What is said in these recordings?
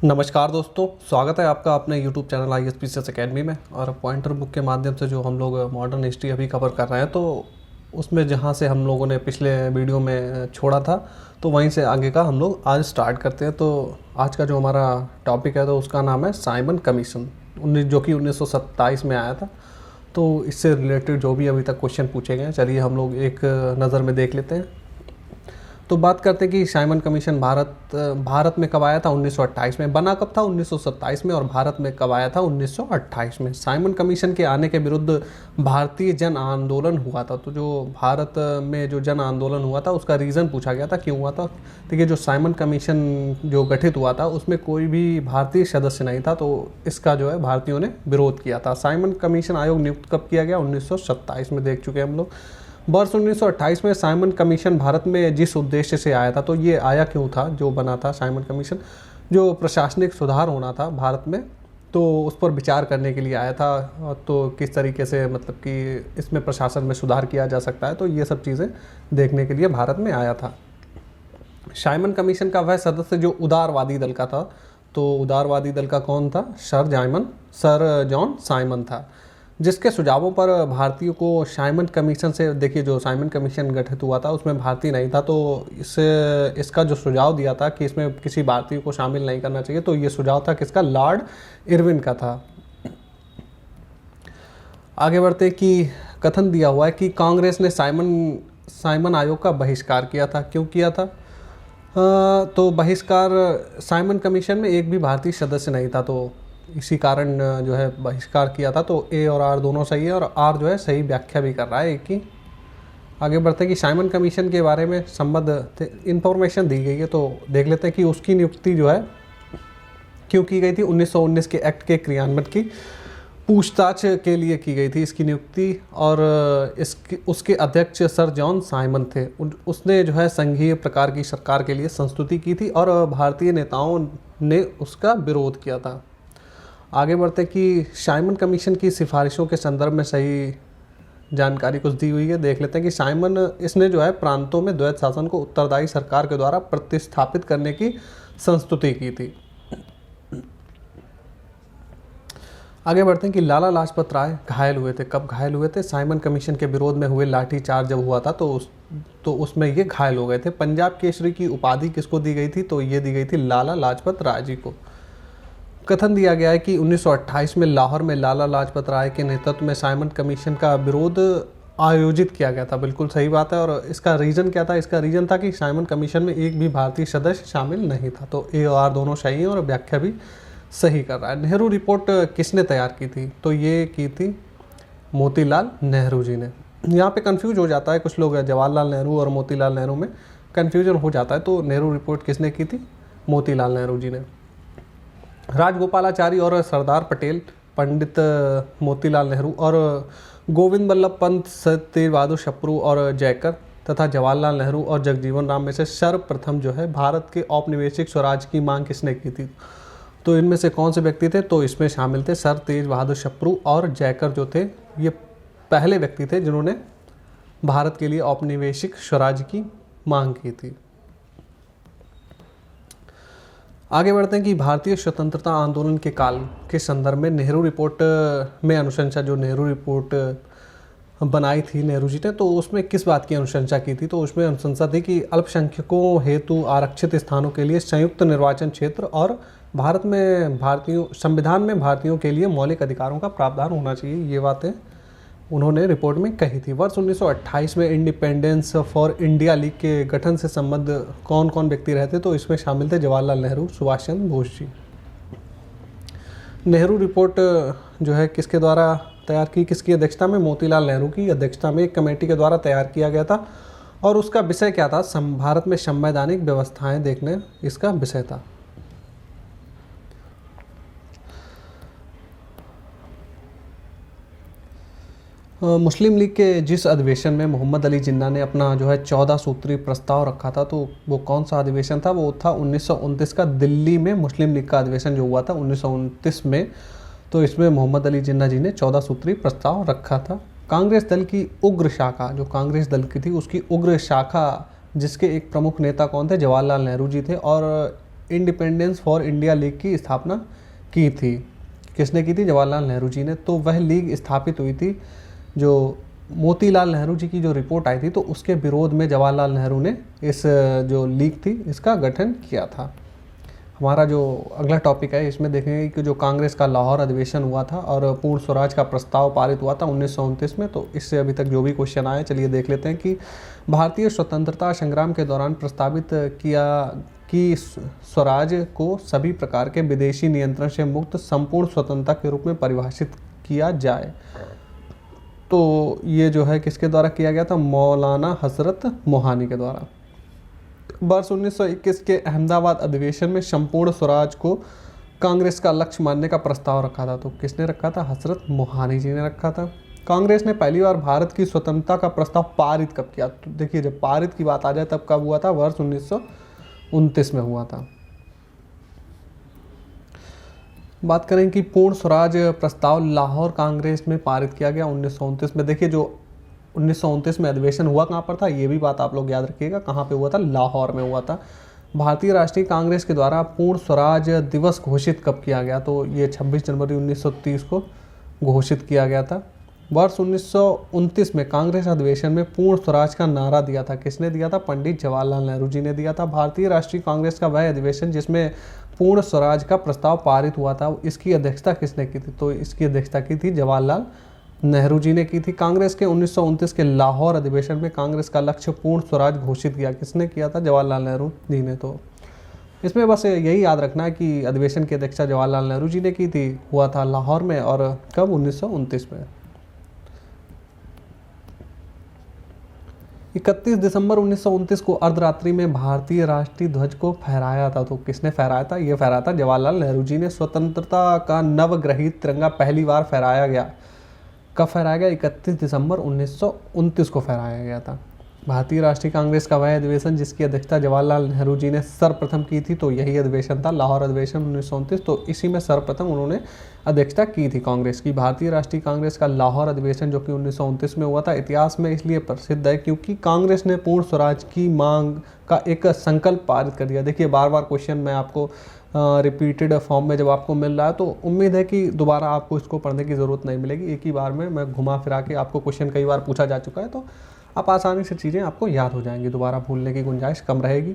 नमस्कार दोस्तों, स्वागत है आपका अपने यूट्यूब चैनल ISPCS अकेडमी में। और पॉइंटर बुक के माध्यम से जो हम लोग मॉडर्न हिस्ट्री अभी कवर कर रहे हैं, तो उसमें जहां से हम लोगों ने पिछले वीडियो में छोड़ा था, तो वहीं से आगे का हम लोग आज स्टार्ट करते हैं। तो आज का जो हमारा टॉपिक है, तो उसका नाम है साइमन कमीशन, जो कि 1927 में आया था। तो इससे रिलेटेड जो भी अभी तक क्वेश्चन पूछे गए हैं, चलिए हम लोग एक नज़र में देख लेते हैं। तो बात करते हैं कि साइमन कमीशन भारत में कब आया था। 1928 में। बना कब था? 1927 में। और भारत में कब आया था? 1928 में। साइमन कमीशन के आने के विरुद्ध भारतीय जन आंदोलन हुआ था। तो जो भारत में जो जन आंदोलन हुआ था, उसका रीज़न पूछा गया था, क्यों हुआ था। देखिए, जो साइमन कमीशन जो गठित हुआ था, उसमें कोई भी भारतीय सदस्य नहीं था, तो इसका जो है भारतीयों ने विरोध किया था। साइमन कमीशन आयोग नियुक्त कब किया गया? 1927 में। देख चुके हैं हम लोग। वर्ष 1928 में साइमन कमीशन भारत में जिस उद्देश्य से आया था, तो ये आया क्यों था, जो बना था साइमन कमीशन, जो प्रशासनिक सुधार होना था भारत में, तो उस पर विचार करने के लिए आया था। तो किस तरीके से, मतलब कि इसमें प्रशासन में सुधार किया जा सकता है, तो ये सब चीज़ें देखने के लिए भारत में आया था। साइमन कमीशन का वह सदस्य जो उदारवादी दल का था, तो उदारवादी दल का कौन था? सर जॉन साइमन था, जिसके सुझावों पर भारतीयों को साइमन कमीशन से, देखिए जो साइमन कमीशन गठित हुआ था उसमें भारतीय नहीं था, तो इसका जो सुझाव दिया था कि इसमें किसी भारतीय को शामिल नहीं करना चाहिए, तो ये सुझाव था किसका? लॉर्ड इरविन का था। आगे बढ़ते कि कथन दिया हुआ है कि कांग्रेस ने साइमन आयोग का बहिष्कार किया था। क्यों किया था? तो बहिष्कार, साइमन कमीशन में एक भी भारतीय सदस्य नहीं था, तो इसी कारण जो है बहिष्कार किया था। तो ए और आर दोनों सही है, और आर जो है सही व्याख्या भी कर रहा है एक ही। आगे बढ़ते हैं कि साइमन कमीशन के बारे में संबद्ध इंफॉर्मेशन दी गई है, तो देख लेते हैं कि उसकी नियुक्ति जो है क्यों की गई थी। 1919 के एक्ट के क्रियान्वयन की पूछताछ के लिए की गई थी इसकी नियुक्ति, और उसके अध्यक्ष सर जॉन साइमन थे। उसने जो है संघीय प्रकार की सरकार के लिए संस्तुति की थी, और भारतीय नेताओं ने उसका विरोध किया था। आगे बढ़ते कि साइमन कमीशन की सिफारिशों के संदर्भ में सही जानकारी कुछ दी हुई है, देख लेते हैं कि इसने जो है प्रांतों में द्वैत शासन को उत्तरदायी सरकार के द्वारा प्रतिस्थापित करने की संस्तुति की थी। आगे बढ़ते हैं कि लाला लाजपत राय घायल हुए थे। कब घायल हुए थे? साइमन कमीशन के विरोध में हुए लाठीचार्ज जब हुआ था, तो उसमें ये घायल हो गए थे। पंजाब केसरी की उपाधि किसको दी गई थी? तो ये दी गई थी लाला लाजपत राय जी को। कथन दिया गया है कि 1928 में लाहौर में लाला लाजपत राय के नेतृत्व में साइमन कमीशन का विरोध आयोजित किया गया था। बिल्कुल सही बात है। और इसका रीज़न क्या था? इसका रीज़न था कि साइमन कमीशन में एक भी भारतीय सदस्य शामिल नहीं था। तो ए और आर दोनों सही हैं, और व्याख्या भी सही कर रहा है। नेहरू रिपोर्ट किसने तैयार की थी? तो ये की थी मोतीलाल नेहरू जी ने। यहाँ पे कंफ्यूज हो जाता है कुछ लोग, जवाहरलाल नेहरू और मोतीलाल नेहरू में कन्फ्यूजन हो जाता है। तो नेहरू रिपोर्ट किसने की थी? मोतीलाल नेहरू जी ने। राजगोपालाचारी और सरदार पटेल, पंडित मोतीलाल नेहरू और गोविंद बल्लभ पंत, तेज बहादुर सप्रू और जयकर तथा जवाहरलाल नेहरू और जगजीवन राम में से सर्वप्रथम जो है भारत के औपनिवेशिक स्वराज की मांग किसने की थी? तो इनमें से कौन से व्यक्ति थे? तो इसमें शामिल थे सर तेज बहादुर सप्रू और जयकर, जो थे ये पहले व्यक्ति थे जिन्होंने भारत के लिए औपनिवेशिक स्वराज की मांग की थी। आगे बढ़ते हैं कि भारतीय स्वतंत्रता आंदोलन के काल के संदर्भ में नेहरू रिपोर्ट में अनुशंसा, जो नेहरू रिपोर्ट बनाई थी नेहरू जी ने, तो उसमें किस बात की अनुशंसा की थी? तो उसमें अनुशंसा थी कि अल्पसंख्यकों हेतु आरक्षित स्थानों के लिए संयुक्त निर्वाचन क्षेत्र और संविधान में भारतीयों के लिए मौलिक अधिकारों का प्रावधान होना चाहिए। ये बातें उन्होंने रिपोर्ट में कही थी। वर्ष 1928 में इंडिपेंडेंस फॉर इंडिया लीग के गठन से संबद्ध कौन कौन व्यक्ति रहते? तो इसमें शामिल थे जवाहरलाल नेहरू, सुभाष चंद्र बोस जी। नेहरू रिपोर्ट जो है किसके द्वारा तैयार की, किसकी अध्यक्षता में? मोतीलाल नेहरू की अध्यक्षता में एक कमेटी के द्वारा तैयार किया गया था। और उसका विषय क्या था? भारत में संवैधानिक व्यवस्थाएं देखने, इसका विषय था। मुस्लिम लीग के जिस अधिवेशन में मोहम्मद अली जिन्ना ने अपना जो है 14 सूत्री प्रस्ताव रखा था, तो वो कौन सा अधिवेशन था? वो था 1929 का दिल्ली में मुस्लिम लीग का अधिवेशन जो हुआ था 1929 में। तो इसमें मोहम्मद अली जिन्ना जी ने 14 सूत्री प्रस्ताव रखा था। कांग्रेस दल की उग्र शाखा, जो कांग्रेस दल की थी उसकी उग्र शाखा, जिसके एक प्रमुख नेता कौन थे? जवाहरलाल नेहरू जी थे। और इंडिपेंडेंस फॉर इंडिया लीग की स्थापना की थी। किसने की थी? जवाहरलाल नेहरू जी ने। तो वह लीग स्थापित हुई थी, जो मोतीलाल नेहरू जी की जो रिपोर्ट आई थी तो उसके विरोध में जवाहरलाल नेहरू ने इस जो लीग थी इसका गठन किया था। हमारा जो अगला टॉपिक है इसमें देखेंगे कि जो कांग्रेस का लाहौर अधिवेशन हुआ था और पूर्ण स्वराज का प्रस्ताव पारित हुआ था 1929 में। तो इससे अभी तक जो भी क्वेश्चन आए चलिए देख लेते हैं कि भारतीय स्वतंत्रता संग्राम के दौरान प्रस्तावित किया कि स्वराज को सभी प्रकार के विदेशी नियंत्रण से मुक्त संपूर्ण स्वतंत्रता के रूप में परिभाषित किया जाए। तो ये जो है किसके द्वारा किया गया था? मौलाना हजरत मोहानी के द्वारा। वर्ष 1921 के अहमदाबाद अधिवेशन में संपूर्ण स्वराज को कांग्रेस का लक्ष्य मानने का प्रस्ताव रखा था। तो किसने रखा था? हजरत मोहानी जी ने रखा था। कांग्रेस ने पहली बार भारत की स्वतंत्रता का प्रस्ताव पारित कब किया? तो देखिए, जब पारित की बात आ जाए तब कब हुआ था? वर्ष 1929 में हुआ था। बात करें कि पूर्ण स्वराज प्रस्ताव लाहौर कांग्रेस में पारित किया गया 1929 में। देखिए, जो 1929 में अधिवेशन हुआ कहाँ पर था, ये भी बात आप लोग याद रखिएगा। कहाँ पे हुआ था? लाहौर में हुआ था। भारतीय राष्ट्रीय कांग्रेस के द्वारा पूर्ण स्वराज दिवस घोषित कब किया गया? तो ये 26 जनवरी 1930 को घोषित किया गया था। वर्ष 1929 में कांग्रेस अधिवेशन में पूर्ण स्वराज का नारा दिया था। किसने दिया था? पंडित जवाहरलाल नेहरू जी ने दिया था। भारतीय राष्ट्रीय कांग्रेस का वह अधिवेशन जिसमें पूर्ण स्वराज का प्रस्ताव पारित हुआ था, इसकी अध्यक्षता किसने की थी? तो इसकी अध्यक्षता की थी जवाहरलाल नेहरू जी ने की थी। कांग्रेस के 1929 के लाहौर अधिवेशन में कांग्रेस का लक्ष्य पूर्ण स्वराज घोषित किया। किसने किया था? जवाहरलाल नेहरू जी ने। तो इसमें बस यही याद रखना है कि अधिवेशन की अध्यक्षता जवाहरलाल नेहरू जी ने की थी, हुआ था लाहौर में, और कब? 1929 में। 31 दिसंबर 1929 को अर्धरात्रि में भारतीय राष्ट्रीय ध्वज को फहराया था। तो किसने फहराया था? ये फहराया था जवाहरलाल नेहरू जी ने। स्वतंत्रता का नवग्रहित तिरंगा पहली बार फहराया गया। कब फहराया गया? 31 दिसंबर 1929 को फहराया गया था। भारतीय राष्ट्रीय कांग्रेस का वह अधिवेशन जिसकी अध्यक्षता जवाहरलाल नेहरू जी ने सर्वप्रथम की थी, तो यही अधिवेशन था, लाहौर अधिवेशन 1929। तो इसी में सर्वप्रथम उन्होंने अध्यक्षता की थी कांग्रेस की। भारतीय राष्ट्रीय कांग्रेस का लाहौर अधिवेशन जो कि 1929 में हुआ था, इतिहास में इसलिए प्रसिद्ध है क्योंकि कांग्रेस ने पूर्ण स्वराज की मांग का एक संकल्प पारित कर दिया। देखिए, बार बार क्वेश्चन मैं आपको रिपीटेड फॉर्म में जब आपको मिल रहा है तो उम्मीद है कि दोबारा आपको इसको पढ़ने की ज़रूरत नहीं मिलेगी। एक ही बार में मैं घुमा फिरा के आपको क्वेश्चन कई बार पूछा जा चुका है, तो आप आसानी से चीज़ें आपको याद हो जाएंगी, दोबारा भूलने की गुंजाइश कम रहेगी।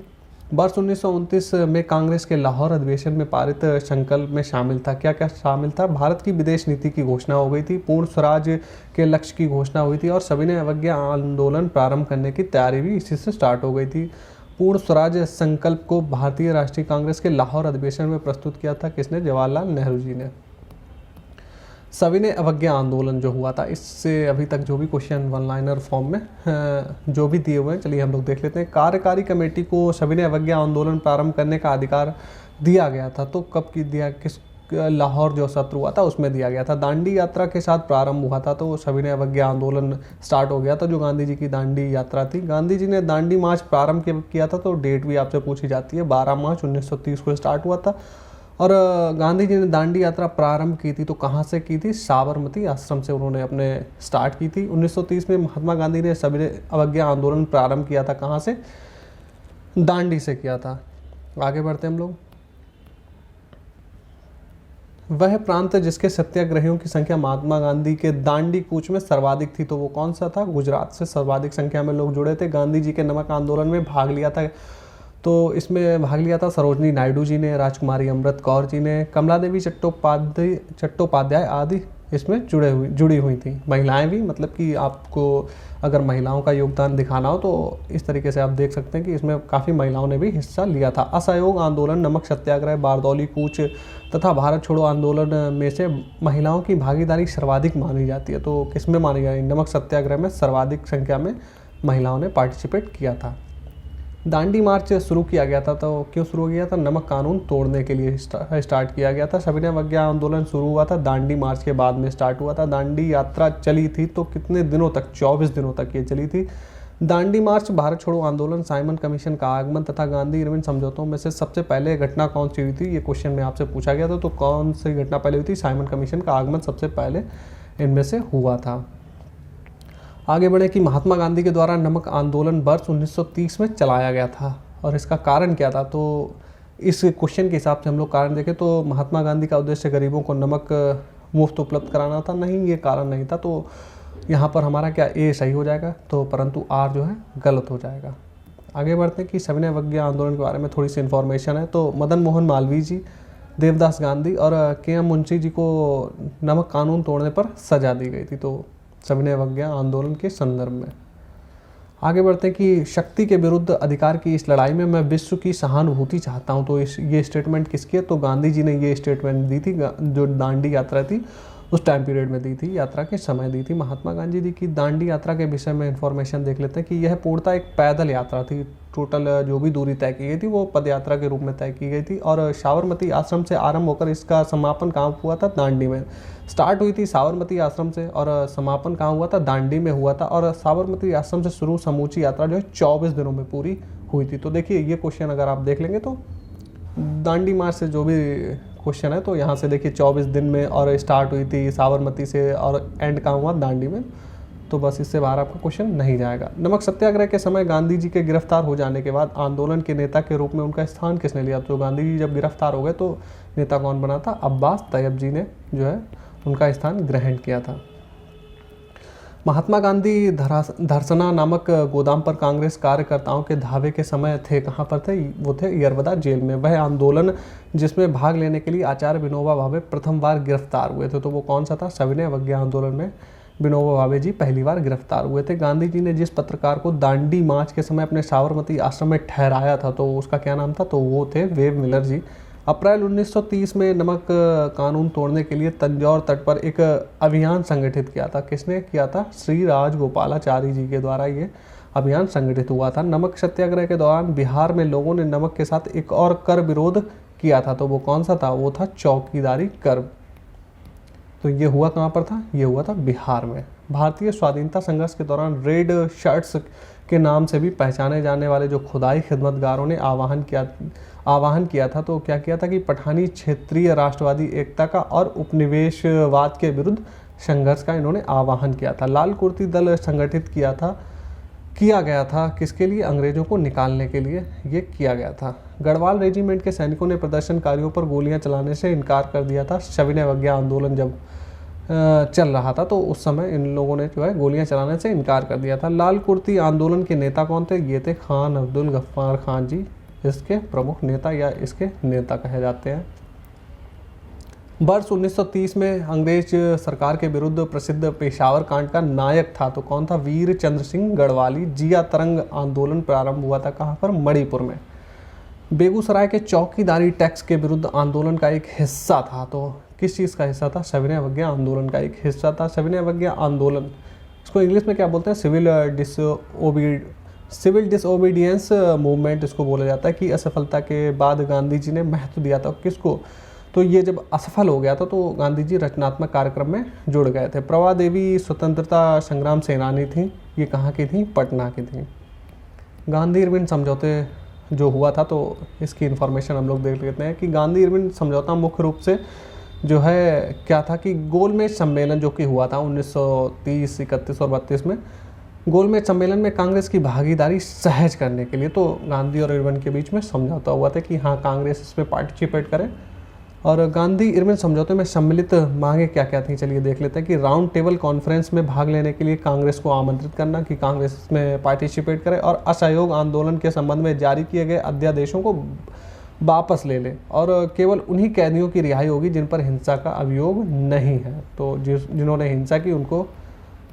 वर्ष 1929 में कांग्रेस के लाहौर अधिवेशन में पारित संकल्प में शामिल था। क्या क्या शामिल था? भारत की विदेश नीति की घोषणा हो गई थी, पूर्ण स्वराज के लक्ष्य की घोषणा हुई थी और सविनय अवज्ञा आंदोलन प्रारंभ करने की तैयारी भी इसी से स्टार्ट हो गई थी। पूर्ण स्वराज संकल्प को भारतीय राष्ट्रीय कांग्रेस के लाहौर अधिवेशन में प्रस्तुत किया था। किसने? जवाहरलाल नेहरू जी ने। सविनय अवज्ञा आंदोलन जो हुआ था, इससे अभी तक जो भी क्वेश्चन वन लाइनर फॉर्म में जो भी दिए हुए हैं, चलिए हम लोग देख लेते हैं। कार्यकारी कमेटी को सविनय अवज्ञा आंदोलन प्रारंभ करने का अधिकार दिया गया था। तो कब की दिया? किस? लाहौर जो सत्र हुआ था उसमें दिया गया था। दांडी यात्रा के साथ प्रारंभ हुआ था, तो सविनय अवज्ञा आंदोलन स्टार्ट हो गया था, जो गांधी जी की दांडी यात्रा थी। गांधी जी ने दांडी मार्च प्रारंभ किया था, तो डेट भी आपसे पूछी जाती है। 12 मार्च 1930 को स्टार्ट हुआ था और गांधी जी ने दांडी यात्रा प्रारंभ की थी, तो कहाँ से की थी? साबरमती आश्रम से उन्होंने अपने स्टार्ट की थी। 1930 में महात्मा गांधी ने सविनय अवज्ञा आंदोलन प्रारंभ किया था। कहाँ से? दांडी से किया था। आगे बढ़ते हम लोग। वह प्रांत जिसके सत्याग्रहियों की संख्या महात्मा गांधी के दांडी कूच में सर्वाधिक थी, तो वो कौन सा था? गुजरात से सर्वाधिक संख्या में लोग जुड़े थे। गांधी जी के नमक आंदोलन में भाग लिया था, तो इसमें भाग लिया था सरोजनी नायडू जी ने, राजकुमारी अमृत कौर जी ने, कमला देवी चट्टोपाध्याय आदि इसमें जुड़ी हुई थी। महिलाएं भी, मतलब कि आपको अगर महिलाओं का योगदान दिखाना हो तो इस तरीके से आप देख सकते हैं कि इसमें काफ़ी महिलाओं ने भी हिस्सा लिया था। असहयोग आंदोलन, नमक सत्याग्रह, बारदौली कूच तथा भारत छोड़ो आंदोलन में से महिलाओं की भागीदारी सर्वाधिक मानी जाती है। तो किस में मानी जाती? नमक सत्याग्रह में सर्वाधिक संख्या में महिलाओं ने पार्टिसिपेट किया था। दांडी मार्च शुरू किया गया था, तो क्यों शुरू किया था? नमक कानून तोड़ने के लिए स्टार्ट किया गया था। सविनय अवज्ञा आंदोलन शुरू हुआ था दांडी मार्च के बाद में स्टार्ट हुआ था। दांडी यात्रा चली थी तो कितने दिनों तक? 24 दिनों तक ये चली थी। दांडी मार्च, भारत छोड़ो आंदोलन, साइमन कमीशन का आगमन तथा गांधी इरविन समझौतों में से सबसे पहले घटना कौन सी हुई थी? ये क्वेश्चन में आपसे पूछा गया था, तो कौन सी घटना पहले हुई थी? साइमन कमीशन का आगमन सबसे पहले इनमें से हुआ था। आगे बढ़े कि महात्मा गांधी के द्वारा नमक आंदोलन वर्ष 1930 में चलाया गया था और इसका कारण क्या था? तो इस क्वेश्चन के हिसाब से हम लोग कारण देखें तो महात्मा गांधी का उद्देश्य गरीबों को नमक मुफ्त उपलब्ध कराना था, नहीं, ये कारण नहीं था। तो यहाँ पर हमारा क्या ए सही हो जाएगा, तो परंतु आर जो है गलत हो जाएगा। आगे बढ़ते हैं कि सविनय अवज्ञा आंदोलन के बारे में थोड़ी सी इन्फॉर्मेशन है। तो मदन मोहन मालवीय जी, देवदास गांधी और के.एम. मुंशी जी को नमक कानून तोड़ने पर सजा दी गई थी, तो सविनय अवज्ञा आंदोलन के संदर्भ में। आगे बढ़ते हैं कि शक्ति के विरुद्ध अधिकार की इस लड़ाई में मैं विश्व की सहानुभूति चाहता हूं, तो ये स्टेटमेंट किसकी है, तो गांधी जी ने ये स्टेटमेंट दी थी, जो दांडी यात्रा थी उस टाइम पीरियड में दी थी, यात्रा के समय दी थी। महात्मा गांधी जी की दांडी यात्रा के विषय में इंफॉर्मेशन देख लेते हैं कि यह पूर्णतः एक पैदल यात्रा थी। टोटल जो भी दूरी तय की गई थी वो पद यात्रा के रूप में तय की गई थी, और साबरमती आश्रम से आरंभ होकर इसका समापन कहाँ हुआ था, दांडी में। स्टार्ट हुई थी साबरमती आश्रम से और समापन कहाँ हुआ था, दांडी में हुआ था। और साबरमती आश्रम से शुरू समूची यात्रा जो है 24 दिनों में पूरी हुई थी। तो देखिए ये क्वेश्चन अगर आप देख लेंगे तो दांडी मार्च से जो भी क्वेश्चन है, तो यहाँ से देखिए 24 दिन में, और स्टार्ट हुई थी साबरमती से और एंड कहाँ हुआ, दांडी में। तो बस इससे बाहर आपका क्वेश्चन नहीं जाएगा। नमक सत्याग्रह के समय गांधी जी के गिरफ्तार हो जाने के बाद आंदोलन के नेता के रूप में उनका स्थान किसने लिया, तो गांधी जी जब गिरफ्तार हो गए तो नेता कौन बना था, अब्बास तैयब जी ने जो है उनका स्थान ग्रहण किया था। महात्मा गांधी धरसना नामक गोदाम पर कांग्रेस कार्यकर्ताओं के धावे के समय थे, कहाँ पर थे, वो थे यरवदा जेल में। वह आंदोलन जिसमें भाग लेने के लिए आचार्य विनोबा भावे प्रथम बार गिरफ्तार हुए थे, तो वो कौन सा था, सविनय अवज्ञा आंदोलन में विनोबा भावे जी पहली बार गिरफ्तार हुए थे। गांधी जी ने जिस पत्रकार को दांडी मार्च के समय अपने साबरमती आश्रम में ठहराया था, तो उसका क्या नाम था, तो वो थे वेब मिलर जी। अप्रैल 1930 में नमक कानून तोड़ने के लिए तंजौर तट पर एक अभियान संगठित किया था। किसने किया था, श्री राजगोपालाचारी जी के द्वारा ये अभियान संगठित हुआ था। नमक सत्याग्रह के दौरान बिहार में लोगों ने नमक के साथ एक और कर विरोध किया था, तो वो कौन सा था, वो था चौकीदारी कर। तो ये हुआ कहाँ पर था, ये हुआ था बिहार में। भारतीय स्वाधीनता संघर्ष के दौरान रेड शर्ट्स के नाम से भी पहचाने जाने वाले जो खुदाई खिदमतगारों ने आह्वान किया था, तो क्या किया था कि पठानी क्षेत्रीय राष्ट्रवादी एकता का और उपनिवेशवाद के विरुद्ध संघर्ष का इन्होंने आह्वान किया था। लाल कुर्ती दल संगठित किया गया था किसके लिए, अंग्रेजों को निकालने के लिए ये किया गया था। गढ़वाल रेजिमेंट के सैनिकों ने प्रदर्शनकारियों पर गोलियां चलाने से इनकार कर दिया था। सविनय अवज्ञा आंदोलन जब चल रहा था तो उस समय इन लोगों ने जो है गोलियां चलाने से इनकार कर दिया था। लाल कुर्ती आंदोलन के नेता कौन थे, ये थे खान अब्दुल गफ्फार खान जी, इसके प्रमुख नेता या इसके नेता कहे जाते हैं। वर्ष 1930 में अंग्रेज सरकार के विरुद्ध प्रसिद्ध पेशावर कांड का नायक था, तो कौन था, वीर चंद्र सिंह गढ़वाली। जिया तरंग आंदोलन प्रारंभ हुआ था कहाँ पर, मणिपुर में। बेगूसराय के चौकीदारी टैक्स के विरुद्ध आंदोलन का एक हिस्सा था, तो किस चीज़ का हिस्सा था, सविनय अवज्ञा आंदोलन का एक हिस्सा था। सविनय अवज्ञा आंदोलन, इसको इंग्लिश में क्या बोलते हैं, सिविल डिसओबीडियंस मूवमेंट इसको बोला जाता है। कि असफलता के बाद गांधी जी ने महत्व दिया था किसको, तो ये जब असफल हो गया था तो गांधी जी रचनात्मक कार्यक्रम में जुड़ गए थे। प्रभा देवी स्वतंत्रता संग्राम सेनानी थी, ये कहाँ की थी, पटना की थी। गांधी इरविन समझौते जो हुआ था तो इसकी इन्फॉर्मेशन हम लोग देख लेते हैं कि गांधी इरविन समझौता मुख्य रूप से जो है क्या था कि गोलमेज सम्मेलन जो कि हुआ था 1930, 31 और 32 में, गोलमेज सम्मेलन में कांग्रेस की भागीदारी सहज करने के लिए तो गांधी और इरविन के बीच में समझौता हुआ था कि हाँ कांग्रेस इसमें पार्टिसिपेट करे। और गांधी इरविन समझौते में सम्मिलित मांगे क्या क्या थी, चलिए देख लेते हैं कि राउंड टेबल कॉन्फ्रेंस में भाग लेने के लिए कांग्रेस को आमंत्रित करना कि कांग्रेस इसमें पार्टिसिपेट करे, और असहयोग आंदोलन के संबंध में जारी किए गए अध्यादेशों को वापस ले ले, और केवल उन्हीं कैदियों की रिहाई होगी जिन पर हिंसा का अभियोग नहीं है। तो जिन्होंने हिंसा की उनको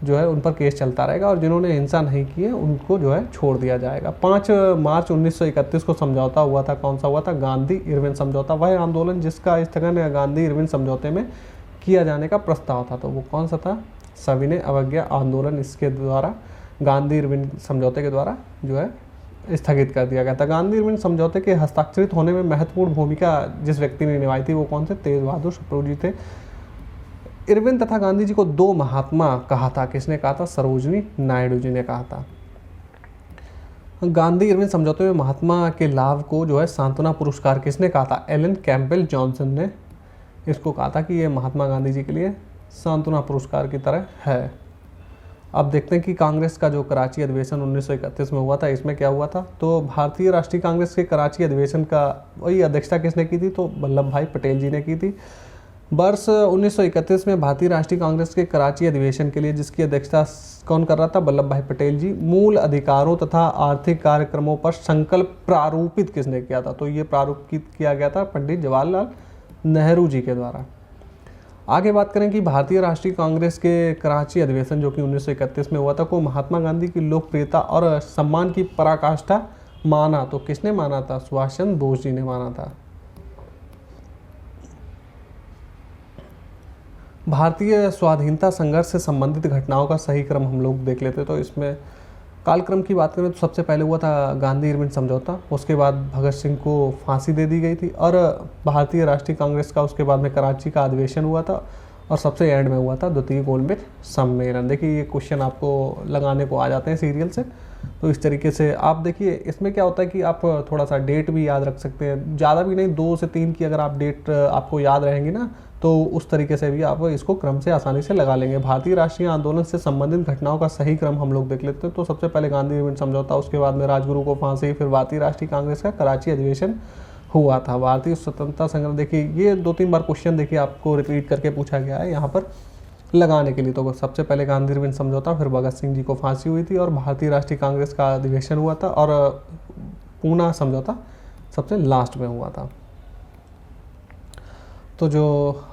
जो है उन पर केस चलता रहेगा, और जिन्होंने हिंसा नहीं की है उनको जो है छोड़ दिया जाएगा। 5 मार्च 1931 को समझौता हुआ था, कौन सा हुआ था, गांधी इरविन समझौता। वह आंदोलन जिसका स्थगन गांधी इरविन समझौते में किया जाने का प्रस्ताव था, तो वो कौन सा था, सविनय अवज्ञा आंदोलन। इसके द्वारा गांधी इरविन समझौते के द्वारा जो है स्थगित कर दिया गया था। गांधी इरविन समझौते के हस्ताक्षरित होने में महत्वपूर्ण भूमिका जिस व्यक्ति ने निभाई थी वो कौन थे, तेज बहादुर सप्रू जी थे। इरविन तथा गांधी जी को दो महात्मा कहा था, किसने कहा था, सरोजनी नायडू जी ने कहा था। गांधी इरविन समझौते में महात्मा के लाभ को जो है सांत्वना पुरस्कार किसने कहा था, एलन कैम्पबेल जॉनसन ने इसको कहा था कि ये महात्मा गांधी जी के लिए सांत्वना पुरस्कार की तरह है। अब देखते हैं कि कांग्रेस का जो कराची अधिवेशन 1931 में हुआ था, इसमें क्या हुआ था। तो भारतीय राष्ट्रीय कांग्रेस के कराची अधिवेशन का वही अध्यक्षता किसने की थी, तो वल्लभ भाई पटेल जी ने की थी। वर्ष 1931 में भारतीय राष्ट्रीय कांग्रेस के कराची अधिवेशन के लिए जिसकी अध्यक्षता कौन कर रहा था, वल्लभ भाई पटेल जी। मूल अधिकारों तथा आर्थिक कार्यक्रमों पर संकल्प प्रारूपित किसने किया था, तो ये प्रारूपित किया गया था पंडित जवाहरलाल नेहरू जी के द्वारा। आगे बात करें कि भारतीय राष्ट्रीय कांग्रेस के कराची अधिवेशन जो कि 1931 में हुआ था को महात्मा गांधी की लोकप्रियता और सम्मान की पराकाष्ठा माना, तो किसने माना था, सुभाष चंद्र बोस जी ने माना था। भारतीय स्वाधीनता संघर्ष से संबंधित घटनाओं का सही क्रम हम लोग देख लेते, तो इसमें कालक्रम की बात करें तो सबसे पहले हुआ था गांधी इरविन समझौता, उसके बाद भगत सिंह को फांसी दे दी गई थी, और भारतीय राष्ट्रीय कांग्रेस का उसके बाद में कराची का अधिवेशन हुआ था, और सबसे एंड में हुआ था द्वितीय गोलमेज सम्मेलन। देखिए ये क्वेश्चन आपको लगाने को आ जाते हैं सीरियल से, तो इस तरीके से आप देखिए इसमें क्या होता है कि आप थोड़ा सा डेट भी याद रख सकते हैं, ज़्यादा भी नहीं, 2 से 3 की अगर आप डेट आपको याद रहेंगी ना, तो उस तरीके से भी आप इसको क्रम से आसानी से लगा लेंगे। भारतीय राष्ट्रीय आंदोलन से संबंधित घटनाओं का सही क्रम हम लोग देख लेते हैं, तो सबसे पहले गांधी इरविन समझौता, उसके बाद में राजगुरु को फांसी, फिर भारतीय राष्ट्रीय कांग्रेस का कराची अधिवेशन हुआ था। भारतीय स्वतंत्रता संग्राम, देखिए ये 2-3 बार क्वेश्चन देखिए आपको रिपीट करके पूछा गया है यहाँ पर लगाने के लिए। तो सबसे पहले गांधी इरविन समझौता, फिर भगत सिंह जी को फांसी हुई थी, और भारतीय राष्ट्रीय कांग्रेस का अधिवेशन हुआ था, और पूना समझौता सबसे लास्ट में हुआ था। तो जो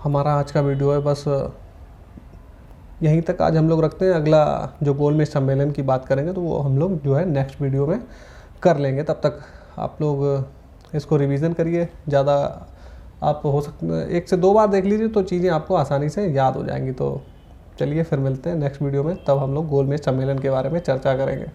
हमारा आज का वीडियो है बस यहीं तक आज हम लोग रखते हैं। अगला जो गोलमेज सम्मेलन की बात करेंगे तो वो हम लोग जो है नेक्स्ट वीडियो में कर लेंगे। तब तक आप लोग इसको रिवीजन करिए, ज़्यादा आप हो सकते 1 से 2 बार देख लीजिए तो चीज़ें आपको आसानी से याद हो जाएंगी। तो चलिए फिर मिलते हैं नेक्स्ट वीडियो में, तब हम लोग गोलमेज सम्मेलन के बारे में चर्चा करेंगे।